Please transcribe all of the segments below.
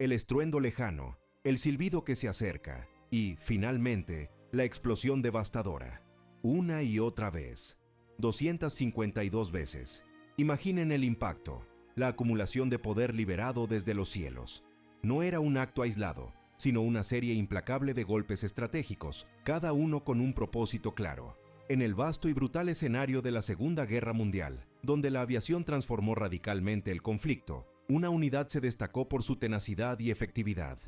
el estruendo lejano, el silbido que se acerca y, finalmente, la explosión devastadora. Una y otra vez. 252 veces. Imaginen el impacto, la acumulación de poder liberado desde los cielos. No era un acto aislado, sino una serie implacable de golpes estratégicos, cada uno con un propósito claro. En el vasto y brutal escenario de la Segunda Guerra Mundial, donde la aviación transformó radicalmente el conflicto, una unidad se destacó por su tenacidad y efectividad.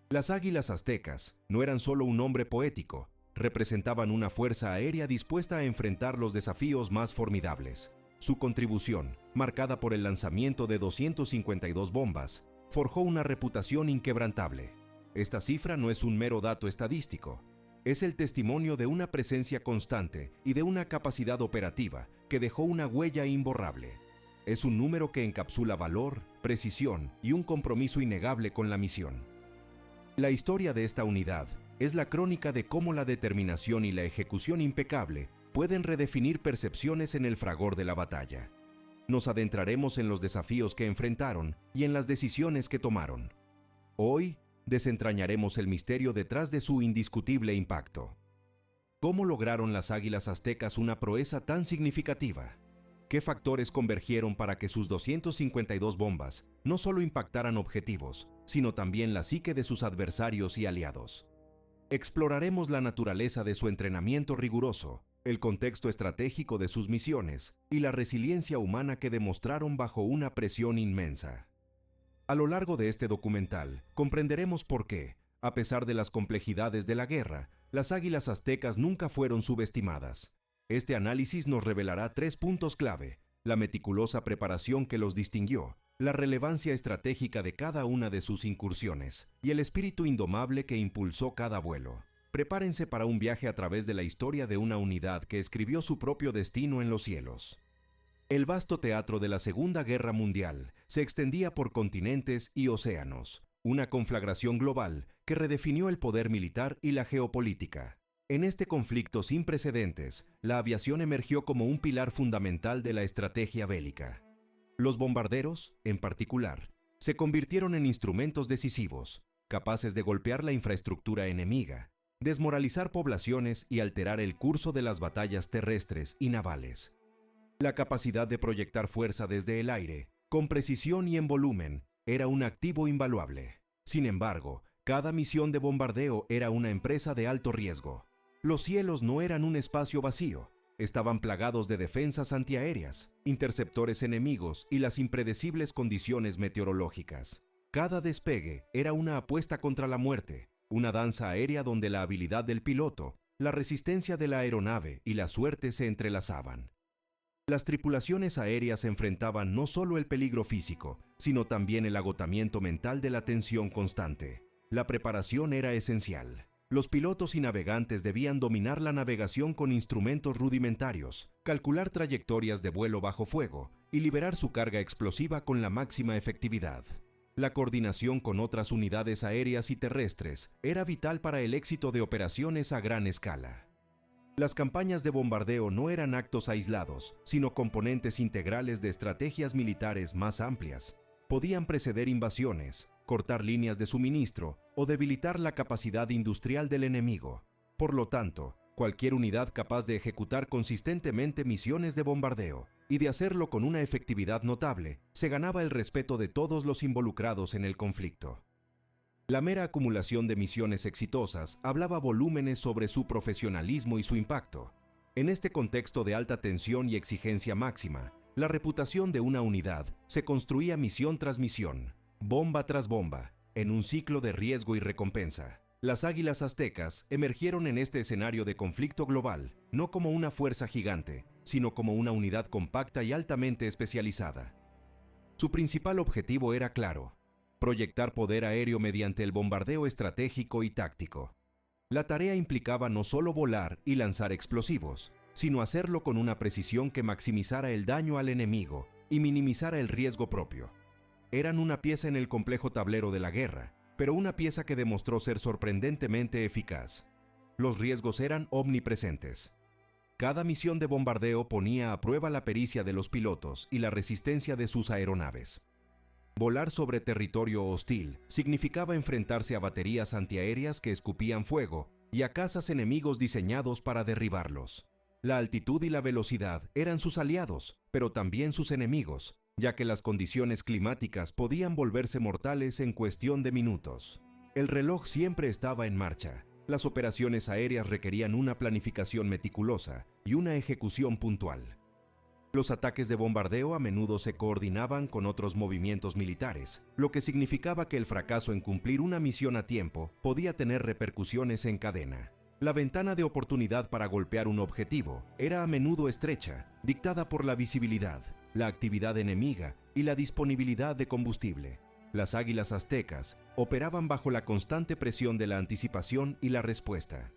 Las águilas aztecas no eran solo un nombre poético, representaban una fuerza aérea dispuesta a enfrentar los desafíos más formidables. Su contribución, marcada por el lanzamiento de 252 bombas, forjó una reputación inquebrantable. Esta cifra no es un mero dato estadístico, es el testimonio de una presencia constante y de una capacidad operativa que dejó una huella imborrable. Es un número que encapsula valor, precisión y un compromiso innegable con la misión. La historia de esta unidad es la crónica de cómo la determinación y la ejecución impecable pueden redefinir percepciones en el fragor de la batalla. Nos adentraremos en los desafíos que enfrentaron y en las decisiones que tomaron. Hoy, desentrañaremos el misterio detrás de su indiscutible impacto. ¿Cómo lograron las águilas aztecas una proeza tan significativa? ¿Qué factores convergieron para que sus 252 bombas no solo impactaran objetivos, sino también la psique de sus adversarios y aliados? Exploraremos la naturaleza de su entrenamiento riguroso, el contexto estratégico de sus misiones y la resiliencia humana que demostraron bajo una presión inmensa. A lo largo de este documental, comprenderemos por qué, a pesar de las complejidades de la guerra, las águilas aztecas nunca fueron subestimadas. Este análisis nos revelará 3 puntos clave: la meticulosa preparación que los distinguió, la relevancia estratégica de cada una de sus incursiones y el espíritu indomable que impulsó cada vuelo. Prepárense para un viaje a través de la historia de una unidad que escribió su propio destino en los cielos. El vasto teatro de la Segunda Guerra Mundial se extendía por continentes y océanos, una conflagración global que redefinió el poder militar y la geopolítica. En este conflicto sin precedentes, la aviación emergió como un pilar fundamental de la estrategia bélica. Los bombarderos, en particular, se convirtieron en instrumentos decisivos, capaces de golpear la infraestructura enemiga, desmoralizar poblaciones y alterar el curso de las batallas terrestres y navales. La capacidad de proyectar fuerza desde el aire, con precisión y en volumen, era un activo invaluable. Sin embargo, cada misión de bombardeo era una empresa de alto riesgo. Los cielos no eran un espacio vacío, estaban plagados de defensas antiaéreas, interceptores enemigos y las impredecibles condiciones meteorológicas. Cada despegue era una apuesta contra la muerte, una danza aérea donde la habilidad del piloto, la resistencia de la aeronave y la suerte se entrelazaban. Las tripulaciones aéreas enfrentaban no solo el peligro físico, sino también el agotamiento mental de la tensión constante. La preparación era esencial. Los pilotos y navegantes debían dominar la navegación con instrumentos rudimentarios, calcular trayectorias de vuelo bajo fuego y liberar su carga explosiva con la máxima efectividad. La coordinación con otras unidades aéreas y terrestres era vital para el éxito de operaciones a gran escala. Las campañas de bombardeo no eran actos aislados, sino componentes integrales de estrategias militares más amplias. Podían preceder invasiones, cortar líneas de suministro o debilitar la capacidad industrial del enemigo. Por lo tanto, cualquier unidad capaz de ejecutar consistentemente misiones de bombardeo y de hacerlo con una efectividad notable, se ganaba el respeto de todos los involucrados en el conflicto. La mera acumulación de misiones exitosas hablaba volúmenes sobre su profesionalismo y su impacto. En este contexto de alta tensión y exigencia máxima, la reputación de una unidad se construía misión tras misión, bomba tras bomba, en un ciclo de riesgo y recompensa. Las águilas aztecas emergieron en este escenario de conflicto global, no como una fuerza gigante, sino como una unidad compacta y altamente especializada. Su principal objetivo era claro: proyectar poder aéreo mediante el bombardeo estratégico y táctico. La tarea implicaba no solo volar y lanzar explosivos, sino hacerlo con una precisión que maximizara el daño al enemigo y minimizara el riesgo propio. Eran una pieza en el complejo tablero de la guerra, pero una pieza que demostró ser sorprendentemente eficaz. Los riesgos eran omnipresentes. Cada misión de bombardeo ponía a prueba la pericia de los pilotos y la resistencia de sus aeronaves. Volar sobre territorio hostil significaba enfrentarse a baterías antiaéreas que escupían fuego y a cazas enemigos diseñados para derribarlos. La altitud y la velocidad eran sus aliados, pero también sus enemigos, ya que las condiciones climáticas podían volverse mortales en cuestión de minutos. El reloj siempre estaba en marcha. Las operaciones aéreas requerían una planificación meticulosa y una ejecución puntual. Los ataques de bombardeo a menudo se coordinaban con otros movimientos militares, lo que significaba que el fracaso en cumplir una misión a tiempo podía tener repercusiones en cadena. La ventana de oportunidad para golpear un objetivo era a menudo estrecha, dictada por la visibilidad, la actividad enemiga y la disponibilidad de combustible. Las águilas aztecas operaban bajo la constante presión de la anticipación y la respuesta.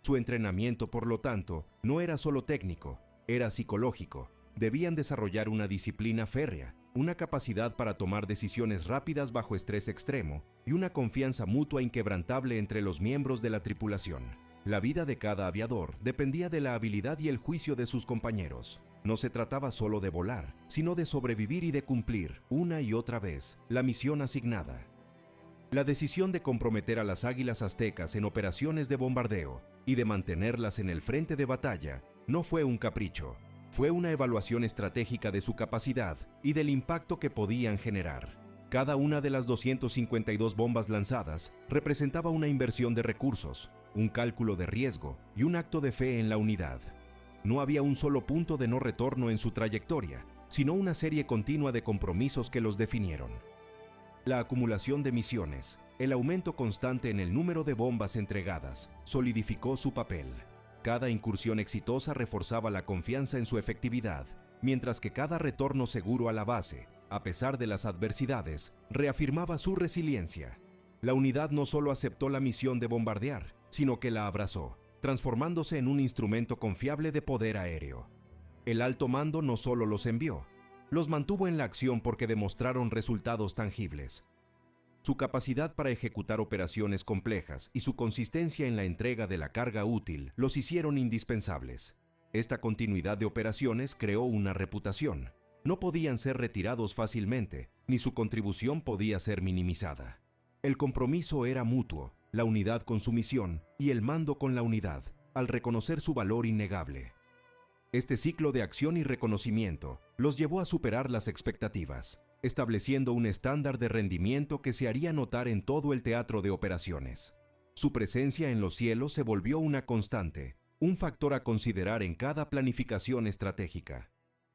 Su entrenamiento, por lo tanto, no era solo técnico, era psicológico. Debían desarrollar una disciplina férrea, una capacidad para tomar decisiones rápidas bajo estrés extremo y una confianza mutua inquebrantable entre los miembros de la tripulación. La vida de cada aviador dependía de la habilidad y el juicio de sus compañeros. No se trataba solo de volar, sino de sobrevivir y de cumplir, una y otra vez, la misión asignada. La decisión de comprometer a las águilas aztecas en operaciones de bombardeo y de mantenerlas en el frente de batalla no fue un capricho, fue una evaluación estratégica de su capacidad y del impacto que podían generar. Cada una de las 252 bombas lanzadas representaba una inversión de recursos, un cálculo de riesgo y un acto de fe en la unidad. No había un solo punto de no retorno en su trayectoria, sino una serie continua de compromisos que los definieron. La acumulación de misiones, el aumento constante en el número de bombas entregadas, solidificó su papel. Cada incursión exitosa reforzaba la confianza en su efectividad, mientras que cada retorno seguro a la base, a pesar de las adversidades, reafirmaba su resiliencia. La unidad no solo aceptó la misión de bombardear, sino que la abrazó, transformándose en un instrumento confiable de poder aéreo. El alto mando no solo los envió, los mantuvo en la acción porque demostraron resultados tangibles. Su capacidad para ejecutar operaciones complejas y su consistencia en la entrega de la carga útil los hicieron indispensables. Esta continuidad de operaciones creó una reputación. No podían ser retirados fácilmente, ni su contribución podía ser minimizada. El compromiso era mutuo, la unidad con su misión y el mando con la unidad, al reconocer su valor innegable. Este ciclo de acción y reconocimiento los llevó a superar las expectativas, estableciendo un estándar de rendimiento que se haría notar en todo el teatro de operaciones. Su presencia en los cielos se volvió una constante, un factor a considerar en cada planificación estratégica.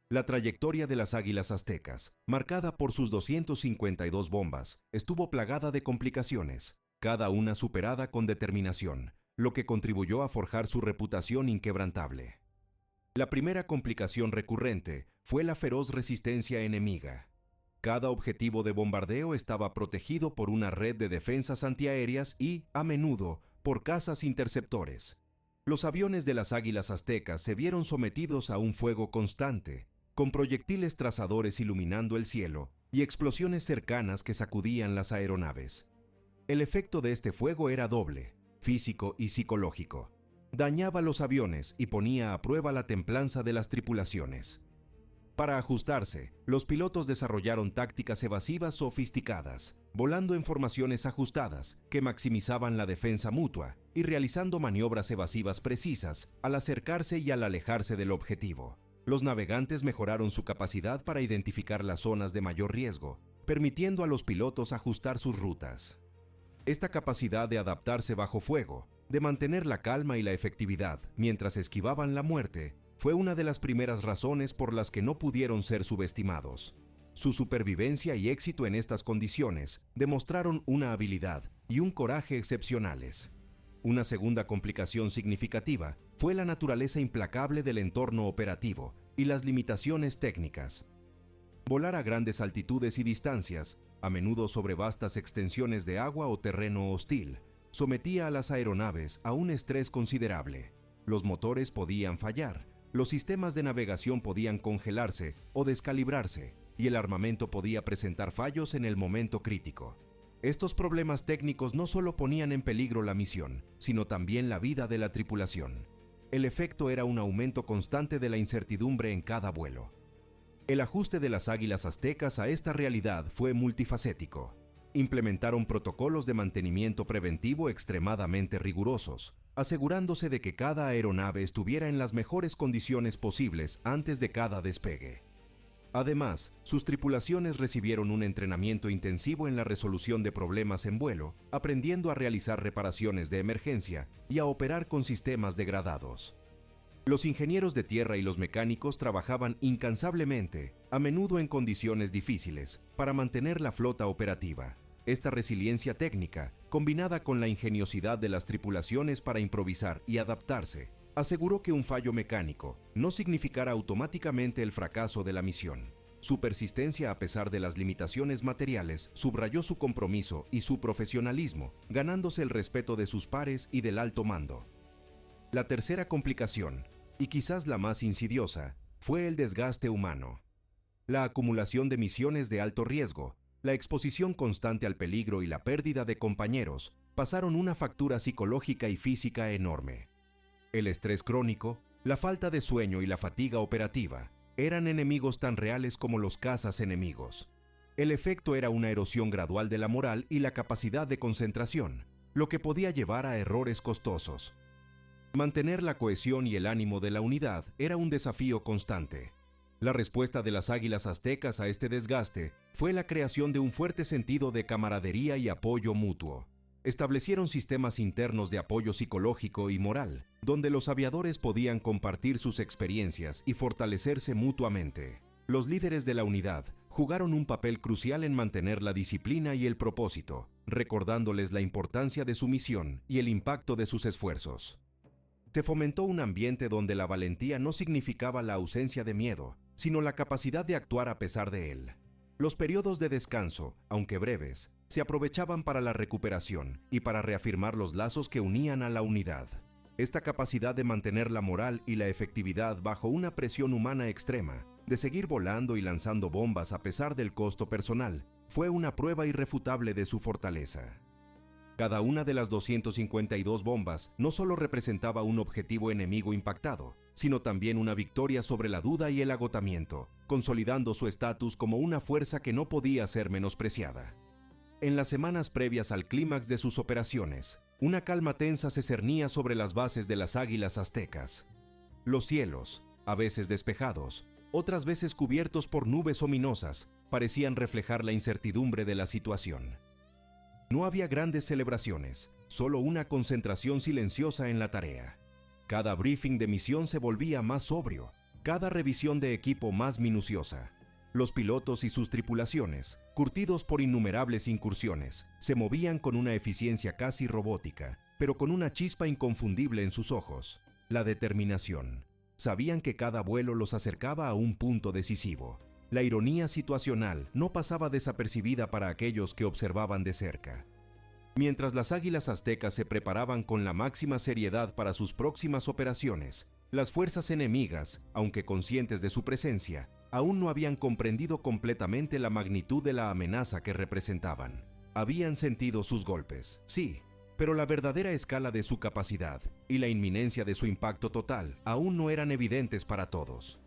La trayectoria de las águilas aztecas, marcada por sus 252 bombas, estuvo plagada de complicaciones, cada una superada con determinación, lo que contribuyó a forjar su reputación inquebrantable. La primera complicación recurrente fue la feroz resistencia enemiga. Cada objetivo de bombardeo estaba protegido por una red de defensas antiaéreas y, a menudo, por cazas interceptores. Los aviones de las águilas aztecas se vieron sometidos a un fuego constante, con proyectiles trazadores iluminando el cielo y explosiones cercanas que sacudían las aeronaves. El efecto de este fuego era doble, físico y psicológico. Dañaba los aviones y ponía a prueba la templanza de las tripulaciones. Para ajustarse, los pilotos desarrollaron tácticas evasivas sofisticadas, volando en formaciones ajustadas que maximizaban la defensa mutua y realizando maniobras evasivas precisas al acercarse y al alejarse del objetivo. Los navegantes mejoraron su capacidad para identificar las zonas de mayor riesgo, permitiendo a los pilotos ajustar sus rutas. Esta capacidad de adaptarse bajo fuego, de mantener la calma y la efectividad mientras esquivaban la muerte, fue una de las primeras razones por las que no pudieron ser subestimados. Su supervivencia y éxito en estas condiciones demostraron una habilidad y un coraje excepcionales. Una segunda complicación significativa fue la naturaleza implacable del entorno operativo y las limitaciones técnicas. Volar a grandes altitudes y distancias, a menudo sobre vastas extensiones de agua o terreno hostil, sometía a las aeronaves a un estrés considerable. Los motores podían fallar, los sistemas de navegación podían congelarse o descalibrarse, y el armamento podía presentar fallos en el momento crítico. Estos problemas técnicos no solo ponían en peligro la misión, sino también la vida de la tripulación. El efecto era un aumento constante de la incertidumbre en cada vuelo. El ajuste de las águilas aztecas a esta realidad fue multifacético. Implementaron protocolos de mantenimiento preventivo extremadamente rigurosos, asegurándose de que cada aeronave estuviera en las mejores condiciones posibles antes de cada despegue. Además, sus tripulaciones recibieron un entrenamiento intensivo en la resolución de problemas en vuelo, aprendiendo a realizar reparaciones de emergencia y a operar con sistemas degradados. Los ingenieros de tierra y los mecánicos trabajaban incansablemente, a menudo en condiciones difíciles, para mantener la flota operativa. Esta resiliencia técnica, combinada con la ingeniosidad de las tripulaciones para improvisar y adaptarse, aseguró que un fallo mecánico no significara automáticamente el fracaso de la misión. Su persistencia a pesar de las limitaciones materiales subrayó su compromiso y su profesionalismo, ganándose el respeto de sus pares y del alto mando. La tercera complicación, y quizás la más insidiosa, fue el desgaste humano. La acumulación de misiones de alto riesgo, la exposición constante al peligro y la pérdida de compañeros pasaron una factura psicológica y física enorme. El estrés crónico, la falta de sueño y la fatiga operativa eran enemigos tan reales como los cazas enemigos. El efecto era una erosión gradual de la moral y la capacidad de concentración, lo que podía llevar a errores costosos. Mantener la cohesión y el ánimo de la unidad era un desafío constante. La respuesta de las águilas aztecas a este desgaste fue la creación de un fuerte sentido de camaradería y apoyo mutuo. Establecieron sistemas internos de apoyo psicológico y moral, donde los aviadores podían compartir sus experiencias y fortalecerse mutuamente. Los líderes de la unidad jugaron un papel crucial en mantener la disciplina y el propósito, recordándoles la importancia de su misión y el impacto de sus esfuerzos. Se fomentó un ambiente donde la valentía no significaba la ausencia de miedo, sino la capacidad de actuar a pesar de él. Los periodos de descanso, aunque breves, se aprovechaban para la recuperación y para reafirmar los lazos que unían a la unidad. Esta capacidad de mantener la moral y la efectividad bajo una presión humana extrema, de seguir volando y lanzando bombas a pesar del costo personal, fue una prueba irrefutable de su fortaleza. Cada una de las 252 bombas no solo representaba un objetivo enemigo impactado, sino también una victoria sobre la duda y el agotamiento, consolidando su estatus como una fuerza que no podía ser menospreciada. En las semanas previas al clímax de sus operaciones, una calma tensa se cernía sobre las bases de las águilas aztecas. Los cielos, a veces despejados, otras veces cubiertos por nubes ominosas, parecían reflejar la incertidumbre de la situación. No había grandes celebraciones, solo una concentración silenciosa en la tarea. Cada briefing de misión se volvía más sobrio, cada revisión de equipo más minuciosa. Los pilotos y sus tripulaciones, curtidos por innumerables incursiones, se movían con una eficiencia casi robótica, pero con una chispa inconfundible en sus ojos: la determinación. Sabían que cada vuelo los acercaba a un punto decisivo. La ironía situacional no pasaba desapercibida para aquellos que observaban de cerca. Mientras las águilas aztecas se preparaban con la máxima seriedad para sus próximas operaciones, las fuerzas enemigas, aunque conscientes de su presencia, aún no habían comprendido completamente la magnitud de la amenaza que representaban. Habían sentido sus golpes, sí, pero la verdadera escala de su capacidad y la inminencia de su impacto total aún no eran evidentes para todos.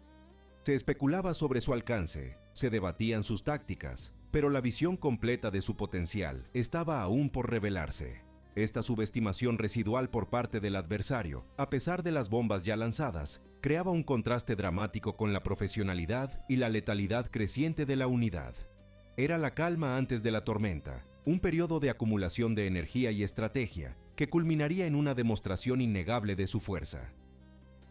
Se especulaba sobre su alcance, se debatían sus tácticas, pero la visión completa de su potencial estaba aún por revelarse. Esta subestimación residual por parte del adversario, a pesar de las bombas ya lanzadas, creaba un contraste dramático con la profesionalidad y la letalidad creciente de la unidad. Era la calma antes de la tormenta, un periodo de acumulación de energía y estrategia que culminaría en una demostración innegable de su fuerza.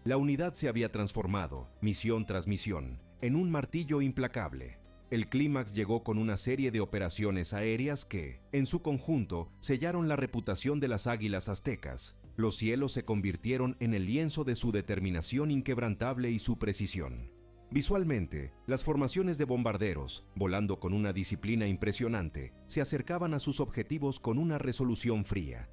La unidad se había transformado, misión tras misión, en un martillo implacable. El clímax llegó con una serie de operaciones aéreas que, en su conjunto, sellaron la reputación de las águilas aztecas. Los cielos se convirtieron en el lienzo de su determinación inquebrantable y su precisión. Visualmente, las formaciones de bombarderos, volando con una disciplina impresionante, se acercaban a sus objetivos con una resolución fría.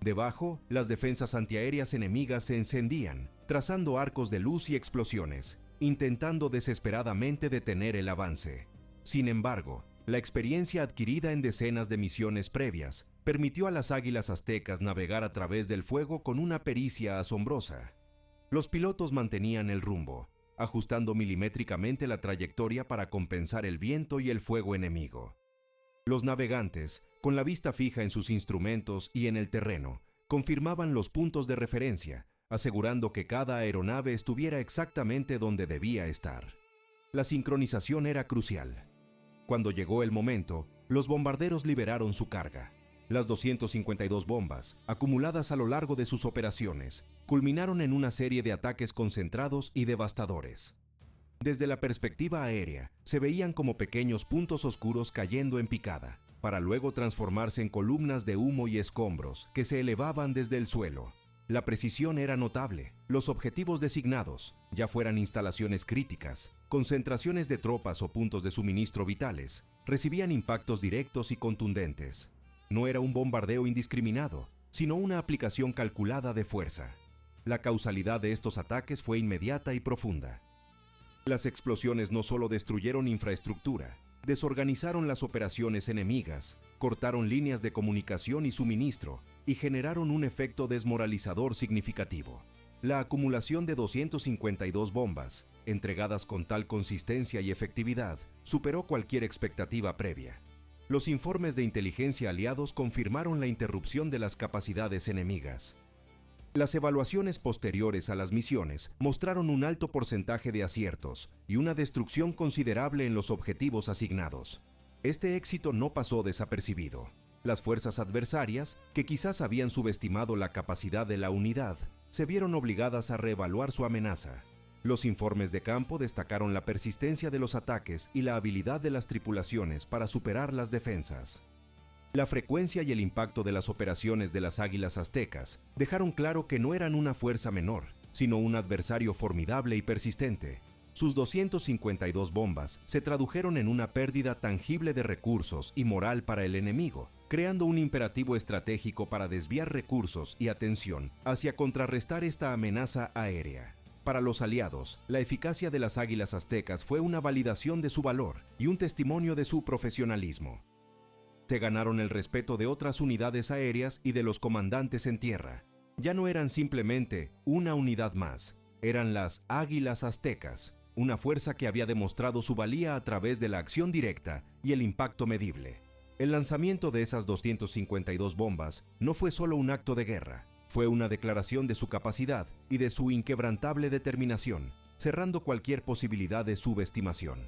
Debajo, las defensas antiaéreas enemigas se encendían, trazando arcos de luz y explosiones, intentando desesperadamente detener el avance. Sin embargo, la experiencia adquirida en decenas de misiones previas permitió a las águilas aztecas navegar a través del fuego con una pericia asombrosa. Los pilotos mantenían el rumbo, ajustando milimétricamente la trayectoria para compensar el viento y el fuego enemigo. Los navegantes, con la vista fija en sus instrumentos y en el terreno, confirmaban los puntos de referencia, asegurando que cada aeronave estuviera exactamente donde debía estar. La sincronización era crucial. Cuando llegó el momento, los bombarderos liberaron su carga. Las 252 bombas, acumuladas a lo largo de sus operaciones, culminaron en una serie de ataques concentrados y devastadores. Desde la perspectiva aérea, se veían como pequeños puntos oscuros cayendo en picada, para luego transformarse en columnas de humo y escombros que se elevaban desde el suelo. La precisión era notable. Los objetivos designados, ya fueran instalaciones críticas, concentraciones de tropas o puntos de suministro vitales, recibían impactos directos y contundentes. No era un bombardeo indiscriminado, sino una aplicación calculada de fuerza. La causalidad de estos ataques fue inmediata y profunda. Las explosiones no solo destruyeron infraestructura, desorganizaron las operaciones enemigas, cortaron líneas de comunicación y suministro y generaron un efecto desmoralizador significativo. La acumulación de 252 bombas, entregadas con tal consistencia y efectividad, superó cualquier expectativa previa. Los informes de inteligencia aliados confirmaron la interrupción de las capacidades enemigas. Las evaluaciones posteriores a las misiones mostraron un alto porcentaje de aciertos y una destrucción considerable en los objetivos asignados. Este éxito no pasó desapercibido. Las fuerzas adversarias, que quizás habían subestimado la capacidad de la unidad, se vieron obligadas a reevaluar su amenaza. Los informes de campo destacaron la persistencia de los ataques y la habilidad de las tripulaciones para superar las defensas. La frecuencia y el impacto de las operaciones de las Águilas Aztecas dejaron claro que no eran una fuerza menor, sino un adversario formidable y persistente. Sus 252 bombas se tradujeron en una pérdida tangible de recursos y moral para el enemigo, creando un imperativo estratégico para desviar recursos y atención hacia contrarrestar esta amenaza aérea. Para los aliados, la eficacia de las Águilas Aztecas fue una validación de su valor y un testimonio de su profesionalismo. Se ganaron el respeto de otras unidades aéreas y de los comandantes en tierra. Ya no eran simplemente una unidad más, eran las Águilas Aztecas, una fuerza que había demostrado su valía a través de la acción directa y el impacto medible. El lanzamiento de esas 252 bombas no fue solo un acto de guerra, fue una declaración de su capacidad y de su inquebrantable determinación, cerrando cualquier posibilidad de subestimación.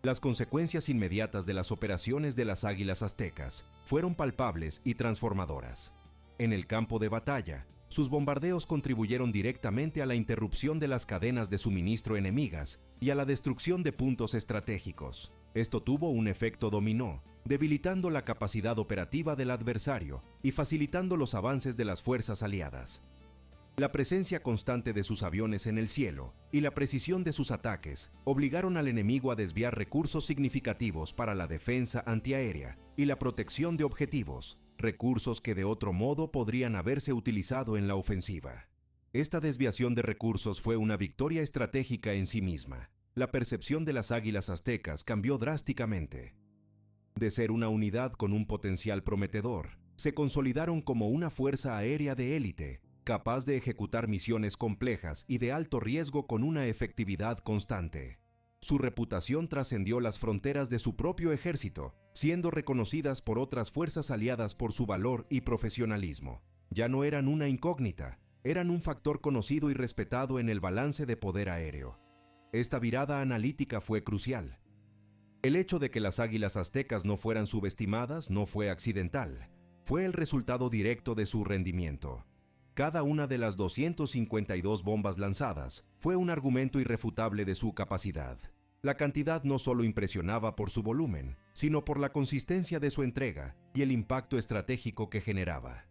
Las consecuencias inmediatas de las operaciones de las Águilas Aztecas fueron palpables y transformadoras. En el campo de batalla, sus bombardeos contribuyeron directamente a la interrupción de las cadenas de suministro enemigas y a la destrucción de puntos estratégicos. Esto tuvo un efecto dominó, debilitando la capacidad operativa del adversario y facilitando los avances de las fuerzas aliadas. La presencia constante de sus aviones en el cielo y la precisión de sus ataques obligaron al enemigo a desviar recursos significativos para la defensa antiaérea y la protección de objetivos, recursos que de otro modo podrían haberse utilizado en la ofensiva. Esta desviación de recursos fue una victoria estratégica en sí misma. La percepción de las Águilas Aztecas cambió drásticamente. De ser una unidad con un potencial prometedor, se consolidaron como una fuerza aérea de élite, capaz de ejecutar misiones complejas y de alto riesgo con una efectividad constante. Su reputación trascendió las fronteras de su propio ejército, siendo reconocidas por otras fuerzas aliadas por su valor y profesionalismo. Ya no eran una incógnita, eran un factor conocido y respetado en el balance de poder aéreo. Esta virada analítica fue crucial. El hecho de que las Águilas Aztecas no fueran subestimadas no fue accidental, fue el resultado directo de su rendimiento. Cada una de las 252 bombas lanzadas fue un argumento irrefutable de su capacidad. La cantidad no solo impresionaba por su volumen, sino por la consistencia de su entrega y el impacto estratégico que generaba.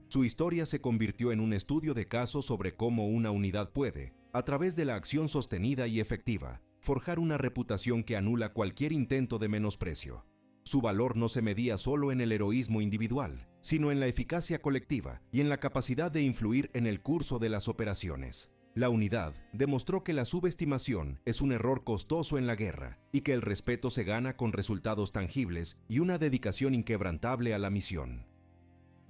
Su historia se convirtió en un estudio de caso sobre cómo una unidad puede, a través de la acción sostenida y efectiva, forjar una reputación que anula cualquier intento de menosprecio. Su valor no se medía solo en el heroísmo individual, sino en la eficacia colectiva y en la capacidad de influir en el curso de las operaciones. La unidad demostró que la subestimación es un error costoso en la guerra y que el respeto se gana con resultados tangibles y una dedicación inquebrantable a la misión.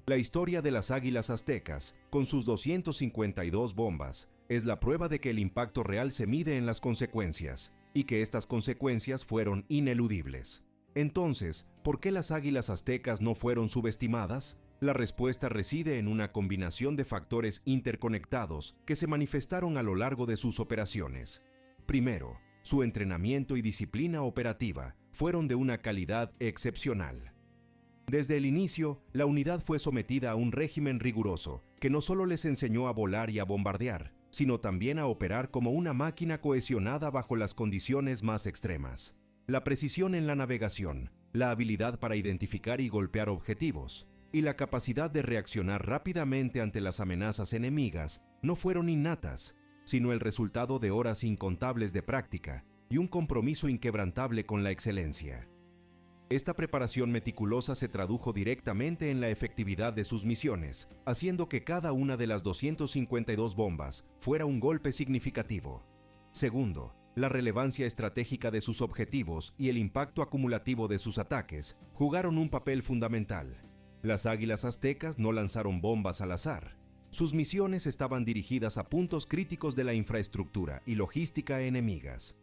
La historia de las Águilas Aztecas, con sus 252 bombas, es la prueba de que el impacto real se mide en las consecuencias, y que estas consecuencias fueron ineludibles. Entonces, ¿por qué las águilas aztecas no fueron subestimadas? La respuesta reside en una combinación de factores interconectados que se manifestaron a lo largo de sus operaciones. Primero, su entrenamiento y disciplina operativa fueron de una calidad excepcional. Desde el inicio, la unidad fue sometida a un régimen riguroso que no solo les enseñó a volar y a bombardear, sino también a operar como una máquina cohesionada bajo las condiciones más extremas. La precisión en la navegación, la habilidad para identificar y golpear objetivos, y la capacidad de reaccionar rápidamente ante las amenazas enemigas no fueron innatas, sino el resultado de horas incontables de práctica y un compromiso inquebrantable con la excelencia. Esta preparación meticulosa se tradujo directamente en la efectividad de sus misiones, haciendo que cada una de las 252 bombas fuera un golpe significativo. Segundo, la relevancia estratégica de sus objetivos y el impacto acumulativo de sus ataques jugaron un papel fundamental. Las águilas aztecas no lanzaron bombas al azar. Sus misiones estaban dirigidas a puntos críticos de la infraestructura y logística enemigas.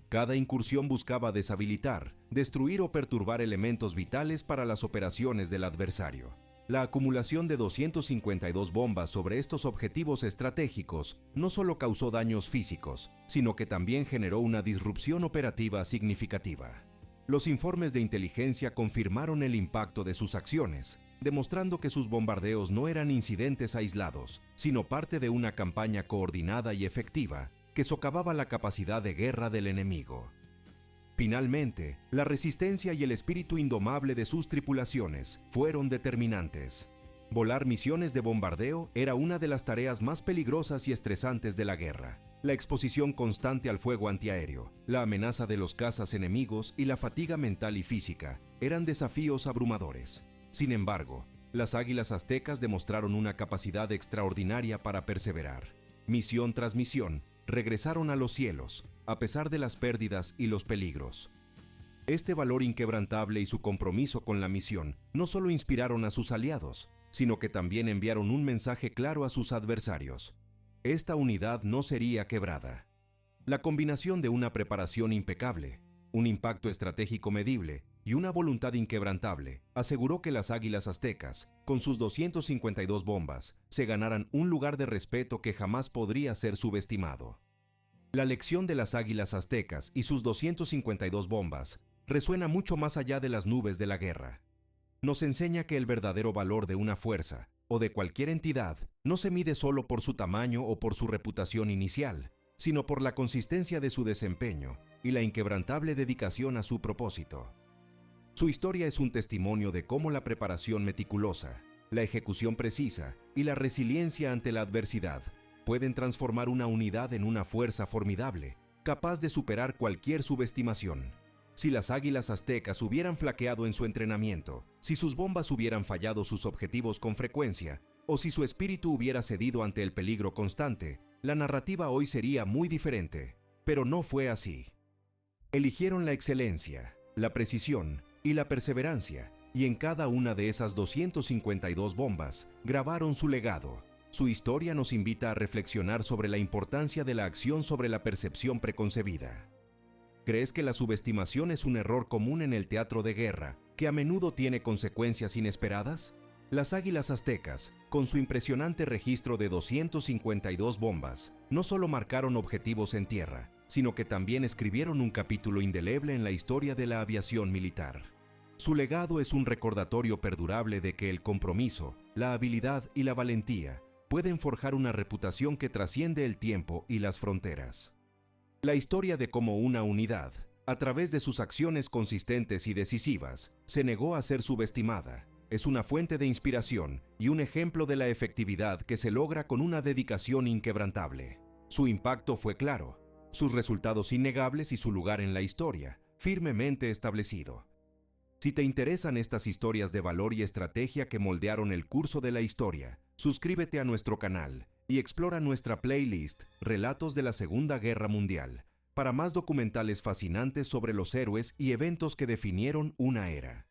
Cada incursión buscaba deshabilitar, destruir o perturbar elementos vitales para las operaciones del adversario. La acumulación de 252 bombas sobre estos objetivos estratégicos no solo causó daños físicos, sino que también generó una disrupción operativa significativa. Los informes de inteligencia confirmaron el impacto de sus acciones, demostrando que sus bombardeos no eran incidentes aislados, sino parte de una campaña coordinada y efectiva que socavaba la capacidad de guerra del enemigo. Finalmente, la resistencia y el espíritu indomable de sus tripulaciones fueron determinantes. Volar misiones de bombardeo era una de las tareas más peligrosas y estresantes de la guerra. La exposición constante al fuego antiaéreo, la amenaza de los cazas enemigos y la fatiga mental y física eran desafíos abrumadores. Sin embargo, las águilas aztecas demostraron una capacidad extraordinaria para perseverar. Misión tras misión, regresaron a los cielos, a pesar de las pérdidas y los peligros. Este valor inquebrantable y su compromiso con la misión no solo inspiraron a sus aliados, sino que también enviaron un mensaje claro a sus adversarios. Esta unidad no sería quebrada. La combinación de una preparación impecable, un impacto estratégico medible y una voluntad inquebrantable aseguró que las águilas aztecas, con sus 252 bombas, se ganaran un lugar de respeto que jamás podría ser subestimado. La lección de las águilas aztecas y sus 252 bombas resuena mucho más allá de las nubes de la guerra. Nos enseña que el verdadero valor de una fuerza o de cualquier entidad no se mide solo por su tamaño o por su reputación inicial, sino por la consistencia de su desempeño y la inquebrantable dedicación a su propósito. Su historia es un testimonio de cómo la preparación meticulosa, la ejecución precisa y la resiliencia ante la adversidad pueden transformar una unidad en una fuerza formidable, capaz de superar cualquier subestimación. Si las águilas aztecas hubieran flaqueado en su entrenamiento, si sus bombas hubieran fallado sus objetivos con frecuencia, o si su espíritu hubiera cedido ante el peligro constante, la narrativa hoy sería muy diferente. Pero no fue así. Eligieron la excelencia, la precisión y la perseverancia, y en cada una de esas 252 bombas grabaron su legado. Su historia nos invita a reflexionar sobre la importancia de la acción sobre la percepción preconcebida. ¿Crees que la subestimación es un error común en el teatro de guerra, que a menudo tiene consecuencias inesperadas? Las águilas aztecas, con su impresionante registro de 252 bombas, no solo marcaron objetivos en tierra, sino que también escribieron un capítulo indeleble en la historia de la aviación militar. Su legado es un recordatorio perdurable de que el compromiso, la habilidad y la valentía pueden forjar una reputación que trasciende el tiempo y las fronteras. La historia de cómo una unidad, a través de sus acciones consistentes y decisivas, se negó a ser subestimada, es una fuente de inspiración y un ejemplo de la efectividad que se logra con una dedicación inquebrantable. Su impacto fue claro, sus resultados innegables y su lugar en la historia, firmemente establecido. Si te interesan estas historias de valor y estrategia que moldearon el curso de la historia, suscríbete a nuestro canal y explora nuestra playlist Relatos de la Segunda Guerra Mundial para más documentales fascinantes sobre los héroes y eventos que definieron una era.